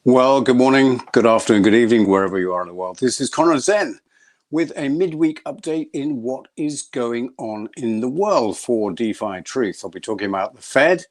Well, good morning, good afternoon, good evening, wherever you are in the world. This is PulseZen with a midweek update in what is going on in the world for DeFi Truth. I'll be talking about the Fed,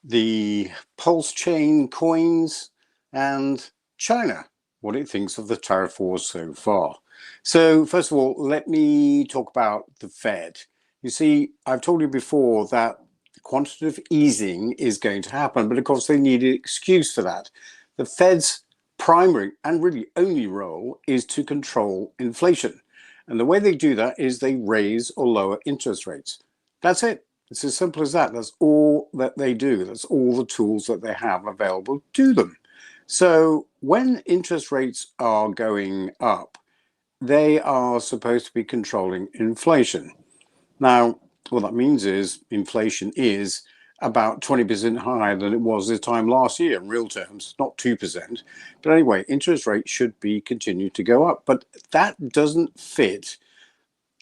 the PulseChain coins, and China, what it thinks of the tariff wars so far. So first of all, let me talk about the Fed. You see, I've told you before that quantitative easing is going to happen, but of course they need an excuse for that. The Fed's primary and really only role is to control inflation. And the way they do that is they raise or lower interest rates. That's it. It's as simple as that. That's all that they do. That's all the tools that they have available to them. So when interest rates are going up, they are supposed to be controlling inflation. Now, what that means is inflation is about 20% higher than it was this time last year in real terms, not 2%. But anyway, interest rates should be continued to go up. But that doesn't fit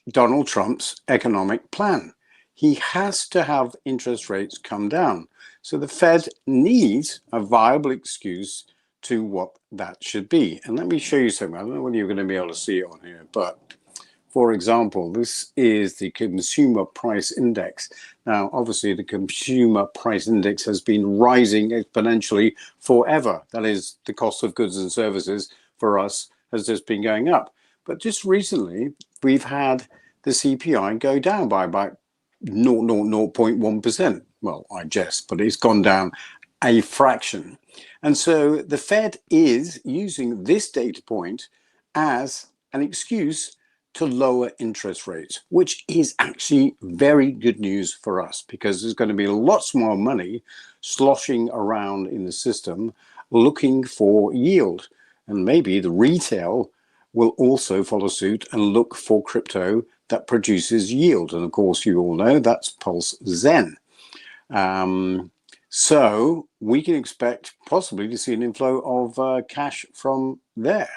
Donald Trump's economic plan. He has to have interest rates come down. So the Fed needs a viable excuse to what that should be. And let me show you something. I don't know whether you're going to be able to see it on here, but for example, this is the Consumer Price Index. Now, obviously, the Consumer Price Index has been rising exponentially forever. That is, the cost of goods and services for us has just been going up. But just recently, we've had the CPI go down by about 0.1%. Well, I jest, but it's gone down a fraction. And so the Fed is using this data point as an excuse to lower interest rates, which is actually very good news for us because there's going to be lots more money sloshing around in the system looking for yield. And maybe the retail will also follow suit and look for crypto that produces yield. And of course, you all know that's PulseZen. So we can expect possibly to see an inflow of cash from there.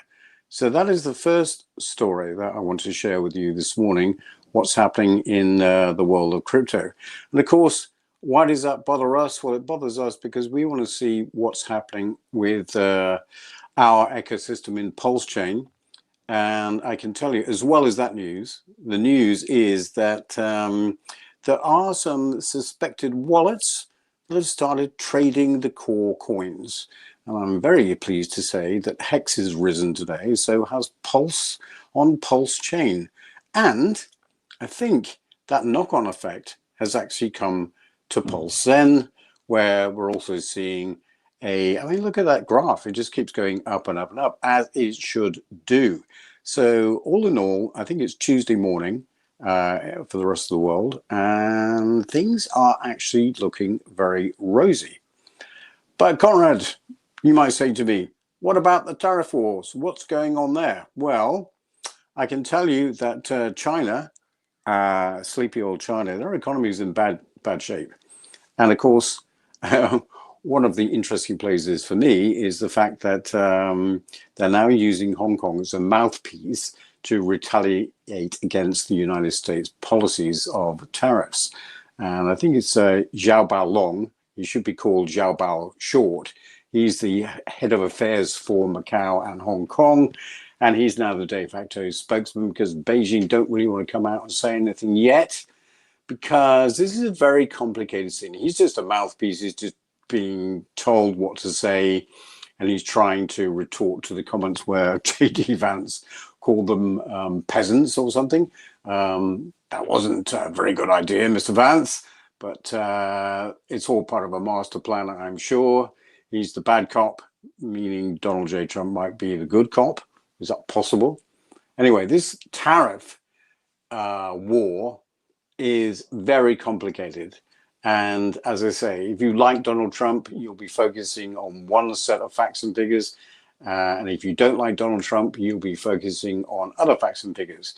So that is the first story that I want to share with you this morning, what's happening in the world of crypto. And of course, why does that bother us? Well, it bothers us because we want to see what's happening with our ecosystem in PulseChain. And I can tell you, as well as that news, the news is that there are some suspected wallets that have started trading the core coins. And I'm very pleased to say that Hex has risen today, so has Pulse on PulseChain. And I think that knock-on effect has actually come to PulseZen, where we're also seeing I mean, look at that graph. It just keeps going up and up and up, as it should do. So all in all, I think it's Tuesday morning for the rest of the world, and things are actually looking very rosy. But Conrad, you might say to me, what about the tariff wars? What's going on there? Well, I can tell you that China, sleepy old China, their economy is in bad shape. And of course, one of the interesting places for me is the fact that they're now using Hong Kong as a mouthpiece to retaliate against the United States policies of tariffs. And I think it's Xia Baolong. He should be called Xia Bao short. He's the head of affairs for Macau and Hong Kong. And he's now the de facto spokesman because Beijing don't really want to come out and say anything yet, because this is a very complicated scene. He's just a mouthpiece. He's just being told what to say, and he's trying to retort to the comments where J.D. Vance called them peasants or something. That wasn't a very good idea, Mr. Vance, but it's all part of a master plan, I'm sure. He's the bad cop, meaning Donald J. Trump might be the good cop. Is that possible? Anyway, this tariff war is very complicated. And as I say, if you like Donald Trump, you'll be focusing on one set of facts and figures. And if you don't like Donald Trump, you'll be focusing on other facts and figures.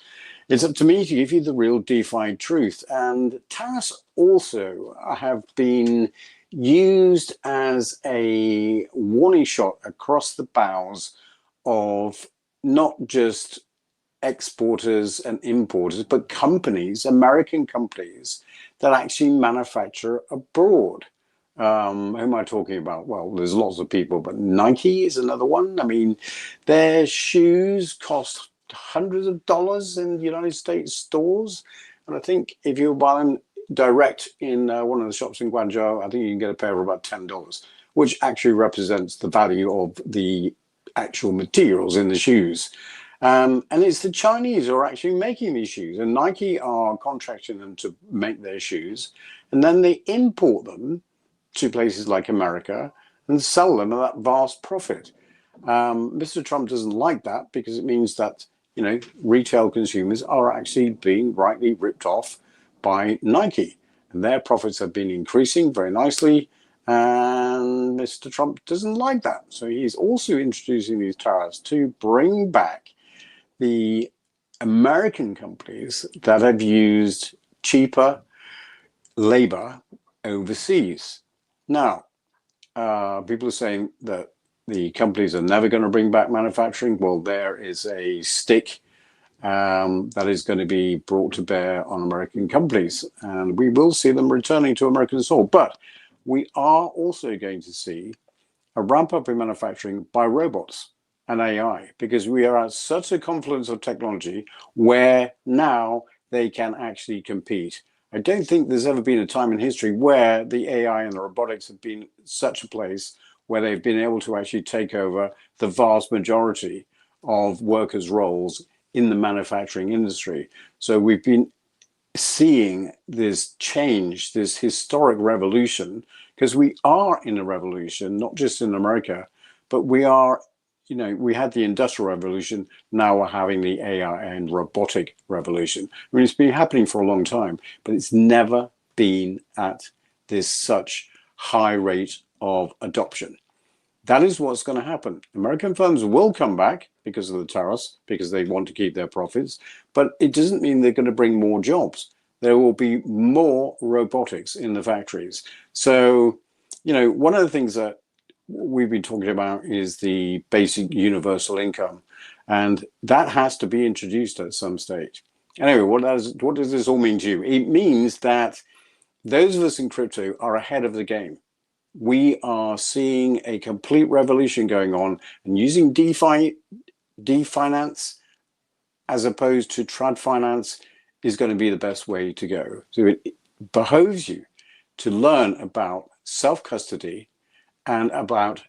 It's up to me to give you the real DeFi truth. And tariffs also have been used as a warning shot across the bows of not just exporters and importers, but companies, American companies that actually manufacture abroad. Who am I talking about? Well, there's lots of people, but Nike is another one. I mean, their shoes cost hundreds of dollars in the United States stores. And I think if you buy them direct in one of the shops in Guangzhou, I think you can get a pair for about $10, which actually represents the value of the actual materials in the shoes. And it's the Chinese who are actually making these shoes, and Nike are contracting them to make their shoes, and then they import them to places like America and sell them at that vast profit. Mr. Trump doesn't like that because it means that, you know, retail consumers are actually being rightly ripped off by Nike, and their profits have been increasing very nicely. And Mr. Trump doesn't like that, so he's also introducing these tariffs to bring back the American companies that have used cheaper labor overseas. Now, people are saying that the companies are never going to bring back manufacturing. Well, there is a stick that is going to be brought to bear on American companies, and we will see them returning to American soil. But we are also going to see a ramp up in manufacturing by robots and AI, because we are at such a confluence of technology where now they can actually compete. I don't think there's ever been a time in history where the AI and the robotics have been such a place where they've been able to actually take over the vast majority of workers' roles in the manufacturing industry. So we've been seeing this change, this historic revolution, because we are in a revolution, not just in America, but we are, you know, we had the Industrial Revolution, now we're having the AI and robotic revolution. I mean, it's been happening for a long time, but it's never been at this such high rate of adoption. That is what's going to happen. American firms will come back because of the tariffs, because they want to keep their profits, but it doesn't mean they're going to bring more jobs. There will be more robotics in the factories. So, you know, one of the things that we've been talking about is the basic universal income, and that has to be introduced at some stage. Anyway, what does this all mean to you? It means that those of us in crypto are ahead of the game. We are seeing a complete revolution going on, and using DeFi finance as opposed to trad finance is going to be the best way to go. So it behoves you to learn about self-custody and about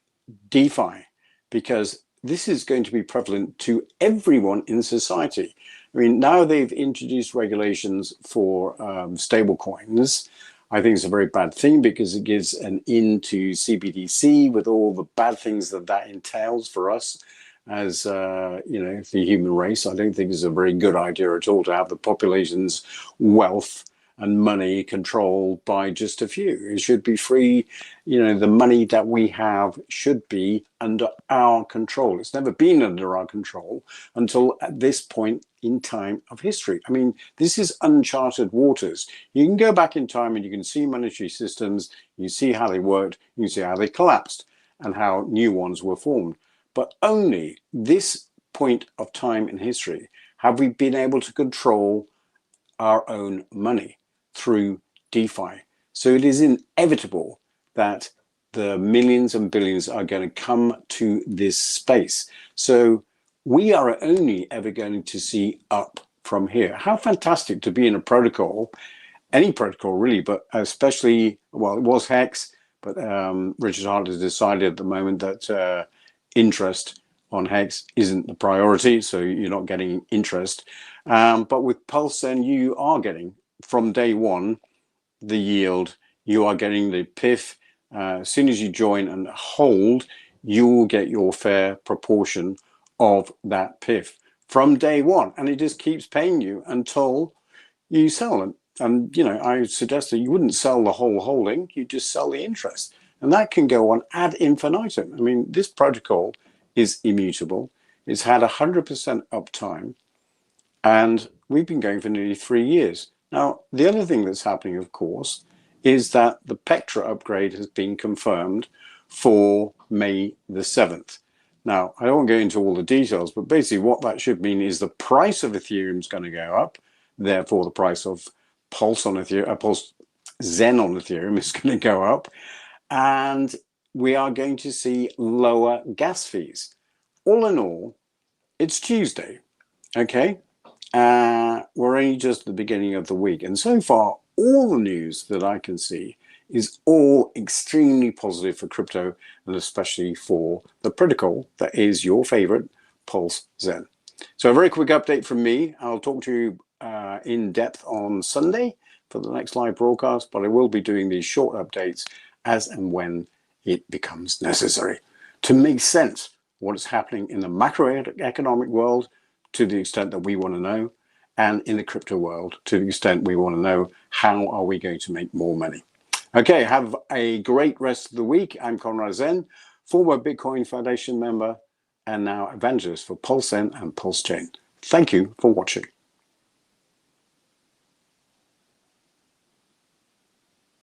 DeFi, because this is going to be prevalent to everyone in society. I mean, now they've introduced regulations for stable coins. I think it's a very bad thing because it gives an in to CBDC with all the bad things that that entails for us as, you know, the human race. I don't think it's a very good idea at all to have the population's wealth and money controlled by just a few. It should be free. You know, the money that we have should be under our control. It's never been under our control until at this point in time of history. I mean, this is uncharted waters. You can go back in time and you can see monetary systems, you see how they worked, you can see how they collapsed and how new ones were formed. But only this point of time in history have we been able to control our own money through DeFi. So it is inevitable that the millions and billions are going to come to this space. So we are only ever going to see up from here. How fantastic to be in a protocol, any protocol really, but especially, well, it was Hex, but Richard Hart has decided at the moment that interest on Hex isn't the priority, so you're not getting interest. But with PulseZen, you are getting, from day one, the yield. You are getting the PIF. As soon as you join and hold, you will get your fair proportion of that PIF from day one. And it just keeps paying you until you sell it. And, you know, I suggest that you wouldn't sell the whole holding, you just sell the interest. And that can go on ad infinitum. I mean, this protocol is immutable. It's had 100% uptime. And we've been going for nearly 3 years. Now, the other thing that's happening, of course, is that the Pectra upgrade has been confirmed for May the 7th. Now, I don't want to go into all the details, but basically what that should mean is the price of Ethereum is going to go up. Therefore, the price of PulseZen on Ethereum is going to go up. and we are going to see lower gas fees. All in all, it's Tuesday, okay? We're only just at the beginning of the week, and so far, all the news that I can see is all extremely positive for crypto, and especially for the protocol that is your favorite, PulseZen. So a very quick update from me. I'll talk to you in depth on Sunday for the next live broadcast, but I will be doing these short updates as and when it becomes necessary to make sense what is happening in the macroeconomic world to the extent that we want to know, and in the crypto world to the extent we want to know how are we going to make more money. Okay, have a great rest of the week. I'm Conrad Zen, former Bitcoin Foundation member and now evangelist for PulseZen and PulseChain. Thank you for watching.